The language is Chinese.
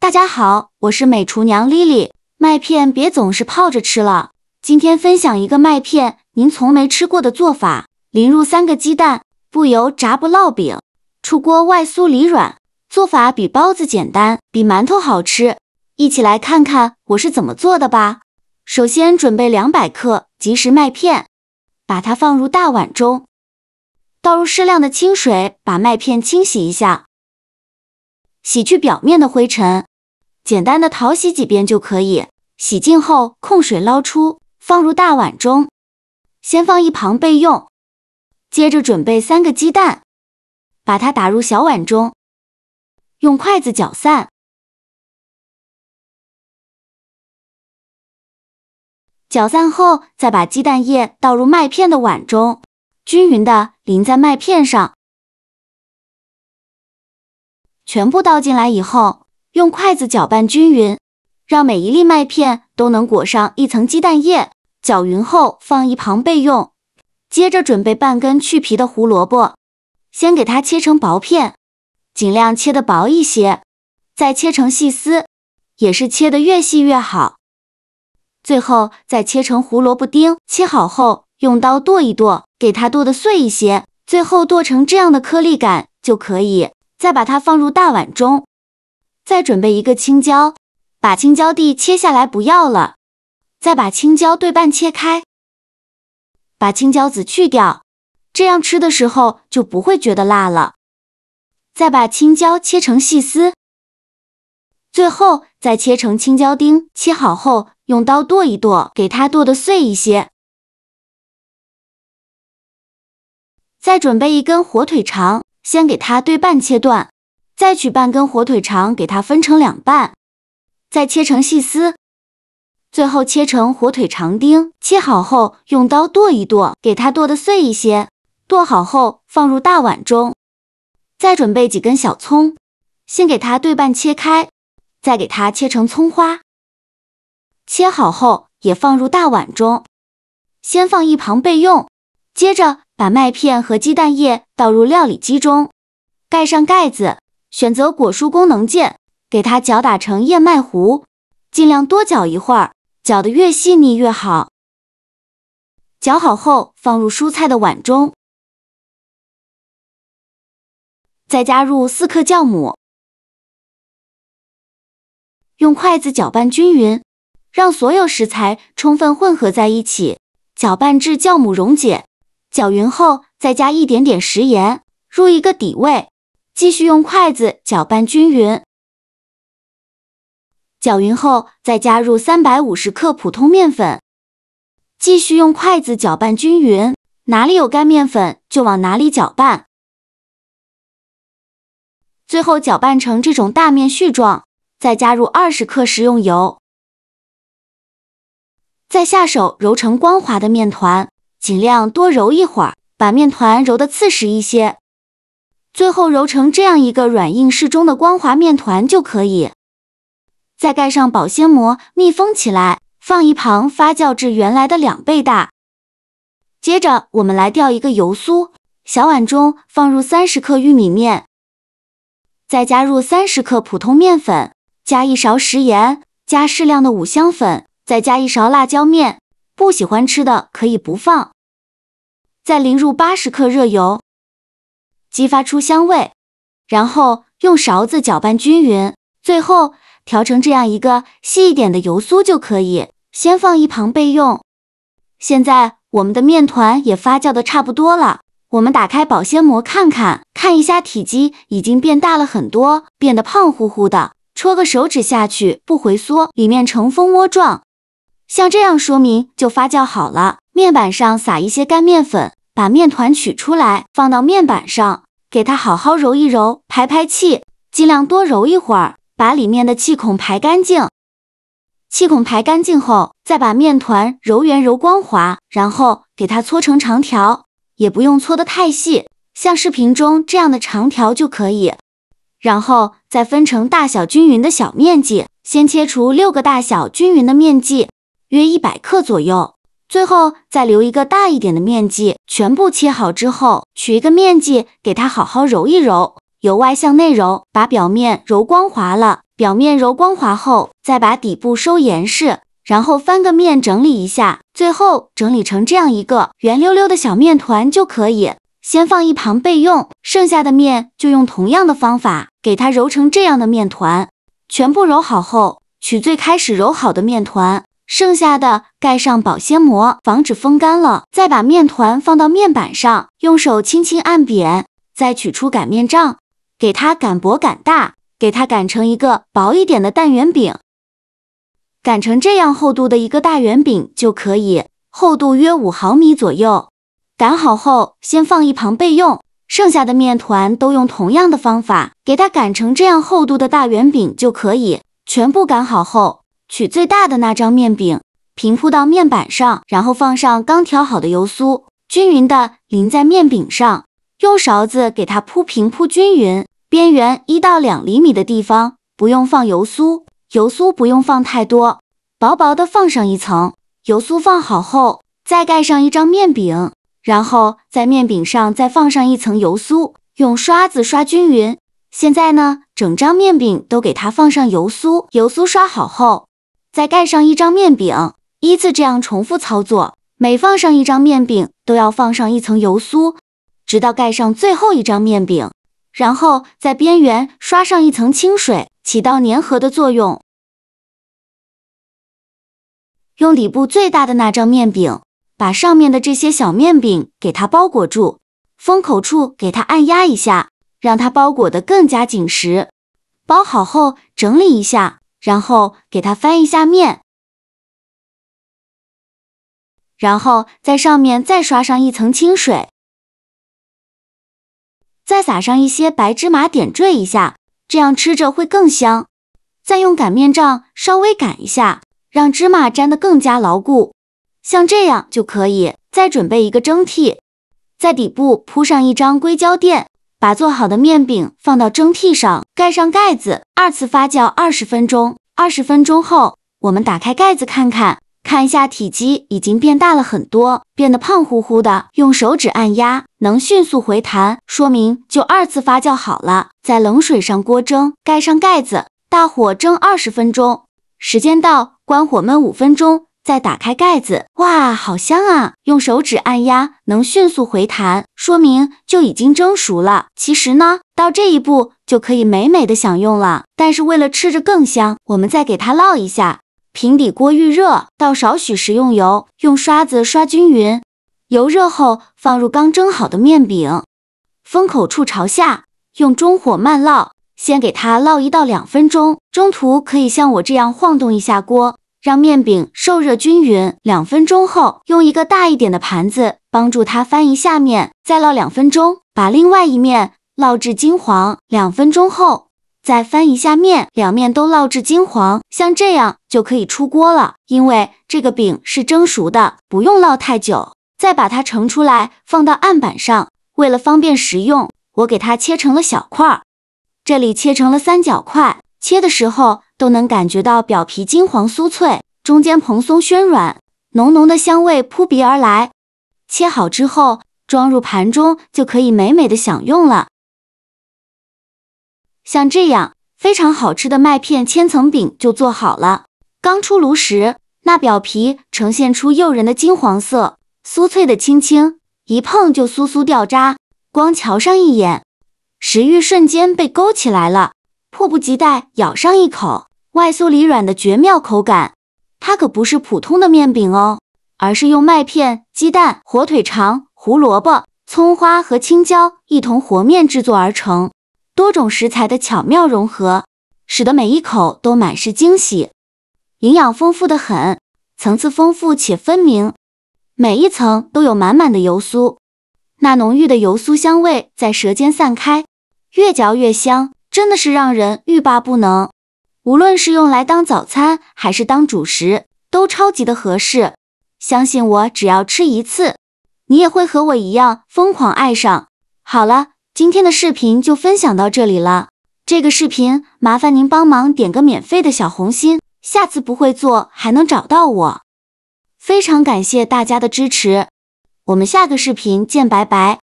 大家好，我是美厨娘 Lily。麦片别总是泡着吃了，今天分享一个麦片您从没吃过的做法。淋入3个鸡蛋，不油炸不烙饼，出锅外酥里软。做法比包子简单，比馒头好吃。一起来看看我是怎么做的吧。首先准备200克即食麦片，把它放入大碗中，倒入适量的清水，把麦片清洗一下，洗去表面的灰尘，简单的淘洗几遍就可以。洗净后控水捞出，放入大碗中，先放一旁备用。接着准备3个鸡蛋，把它打入小碗中，用筷子搅散。搅散后，再把鸡蛋液倒入麦片的碗中，均匀的淋在麦片上。全部倒进来以后，用筷子搅拌均匀，让每一粒麦片都能裹上一层鸡蛋液。搅匀后放一旁备用。接着准备半根去皮的胡萝卜，先给它切成薄片，尽量切得薄一些，再切成细丝，也是切得越细越好。最后再切成胡萝卜丁，切好后用刀剁一剁，给它剁得碎一些，最后剁成这样的颗粒感就可以。再把它放入大碗中。再准备一个青椒，把青椒蒂切下来不要了，再把青椒对半切开，把青椒籽去掉，这样吃的时候就不会觉得辣了。再把青椒切成细丝，最后再切成青椒丁，切好后用刀剁一剁，给它剁得碎一些。再准备一根火腿肠，先给它对半切断，再取半根火腿肠给它分成2半，再切成细丝，最后切成火腿肠丁，切好后用刀剁一剁，给它剁得碎一些。剁好后放入大碗中。再准备几根小葱，先给它对半切开，再给它切成葱花，切好后也放入大碗中，先放一旁备用。接着把麦片和鸡蛋液倒入料理机中，盖上盖子，选择果蔬功能键，给它搅打成燕麦糊，尽量多搅一会儿，搅得越细腻越好。搅好后放入蔬菜的碗中，再加入4克酵母，用筷子搅拌均匀，让所有食材充分混合在一起，搅拌至酵母溶解。搅匀后再加一点点食盐，入一个底味，继续用筷子搅拌均匀。搅匀后再加入350克普通面粉，继续用筷子搅拌均匀，哪里有干面粉就往哪里搅拌。最后搅拌成这种大面絮状，再加入20克食用油，再下手揉成光滑的面团，尽量多揉一会儿，把面团揉得刺实一些。最后揉成这样一个软硬适中的光滑面团就可以。再盖上保鲜膜密封起来，放一旁发酵至原来的2倍大。接着我们来调一个油酥，小碗中放入30克玉米面，再加入30克普通面粉，加1勺食盐，加适量的五香粉，再加1勺辣椒面，不喜欢吃的可以不放。再淋入80克热油，激发出香味，然后用勺子搅拌均匀，最后调成这样一个细一点的油酥就可以，先放一旁备用。现在我们的面团也发酵的差不多了，我们打开保鲜膜看看，看一下体积已经变大了很多，变得胖乎乎的，戳个手指下去不回缩，里面呈蜂窝状，像这样说明就发酵好了。面板上撒一些干面粉，把面团取出来，放到面板上，给它好好揉一揉，排排气，尽量多揉一会儿，把里面的气孔排干净。气孔排干净后，再把面团揉圆揉光滑，然后给它搓成长条，也不用搓得太细，像视频中这样的长条就可以。然后再分成大小均匀的小面剂，先切除6个大小均匀的面剂，约100克左右。最后再留一个大一点的面剂，全部切好之后，取一个面剂给它好好揉一揉，由外向内揉，把表面揉光滑了，表面揉光滑后，再把底部收严实，然后翻个面整理一下，最后整理成这样一个圆溜溜的小面团就可以。先放一旁备用，剩下的面就用同样的方法给它揉成这样的面团。全部揉好后，取最开始揉好的面团，剩下的盖上保鲜膜，防止风干了。再把面团放到面板上，用手轻轻按扁，再取出擀面杖，给它擀薄擀大，给它擀成一个薄一点的蛋圆饼。擀成这样厚度的一个大圆饼就可以，厚度约5毫米左右。擀好后，先放一旁备用，剩下的面团都用同样的方法给它擀成这样厚度的大圆饼就可以。全部擀好后，取最大的那张面饼，平铺到面板上，然后放上刚调好的油酥，均匀的淋在面饼上，用勺子给它铺平铺均匀，边缘1到2厘米的地方不用放油酥，油酥不用放太多，薄薄的放上一层。油酥放好后，再盖上一张面饼，然后在面饼上再放上一层油酥，用刷子刷均匀。现在呢，整张面饼都给它放上油酥，油酥刷好后，再盖上一张面饼，依次这样重复操作，每放上一张面饼都要放上一层油酥，直到盖上最后一张面饼，然后在边缘刷上一层清水，起到粘合的作用。用底部最大的那张面饼，把上面的这些小面饼给它包裹住，封口处给它按压一下，让它包裹得更加紧实。包好后整理一下，然后给它翻一下面，然后在上面再刷上一层清水，再撒上一些白芝麻点缀一下，这样吃着会更香。再用擀面杖稍微擀一下，让芝麻粘得更加牢固，像这样就可以。再准备一个蒸屉，在底部铺上一张硅胶垫，把做好的面饼放到蒸屉上，盖上盖子，2次发酵20分钟。20分钟后，我们打开盖子看看，看一下体积已经变大了很多，变得胖乎乎的，用手指按压能迅速回弹，说明就2次发酵好了。在冷水上锅蒸，盖上盖子，大火蒸20分钟，时间到，关火焖5分钟，再打开盖子，哇，好香啊！用手指按压能迅速回弹，说明就已经蒸熟了。其实呢，到这一步就可以美美的享用了。但是为了吃着更香，我们再给它烙一下。平底锅预热，倒少许食用油，用刷子刷均匀。油热后，放入刚蒸好的面饼，封口处朝下，用中火慢烙，先给它烙1到2分钟，中途可以像我这样晃动一下锅，让面饼受热均匀。2分钟后，用一个大一点的盘子帮助它翻一下面，再烙2分钟，把另外一面烙至金黄。2分钟后，再翻一下面，两面都烙至金黄，像这样就可以出锅了。因为这个饼是蒸熟的，不用烙太久。再把它盛出来，放到案板上。为了方便食用，我给它切成了小块，这里切成了3角块，切的时候都能感觉到表皮金黄酥脆，中间蓬松暄软，浓浓的香味扑鼻而来。切好之后，装入盘中就可以美美的享用了。像这样非常好吃的麦片千层饼就做好了。刚出炉时，那表皮呈现出诱人的金黄色，酥脆的轻轻，一碰就酥酥掉渣，光瞧上一眼，食欲瞬间被勾起来了，迫不及待咬上一口。外酥里软的绝妙口感，它可不是普通的面饼哦，而是用麦片、鸡蛋、火腿肠、胡萝卜、葱花和青椒一同和面制作而成。多种食材的巧妙融合，使得每一口都满是惊喜，营养丰富得很，层次丰富且分明，每一层都有满满的油酥，那浓郁的油酥香味在舌尖散开，越嚼越香，真的是让人欲罢不能。无论是用来当早餐还是当主食，都超级的合适。相信我，只要吃一次，你也会和我一样疯狂爱上。好了，今天的视频就分享到这里了。这个视频麻烦您帮忙点个免费的小红心，下次不会做还能找到我。非常感谢大家的支持，我们下个视频见，拜拜。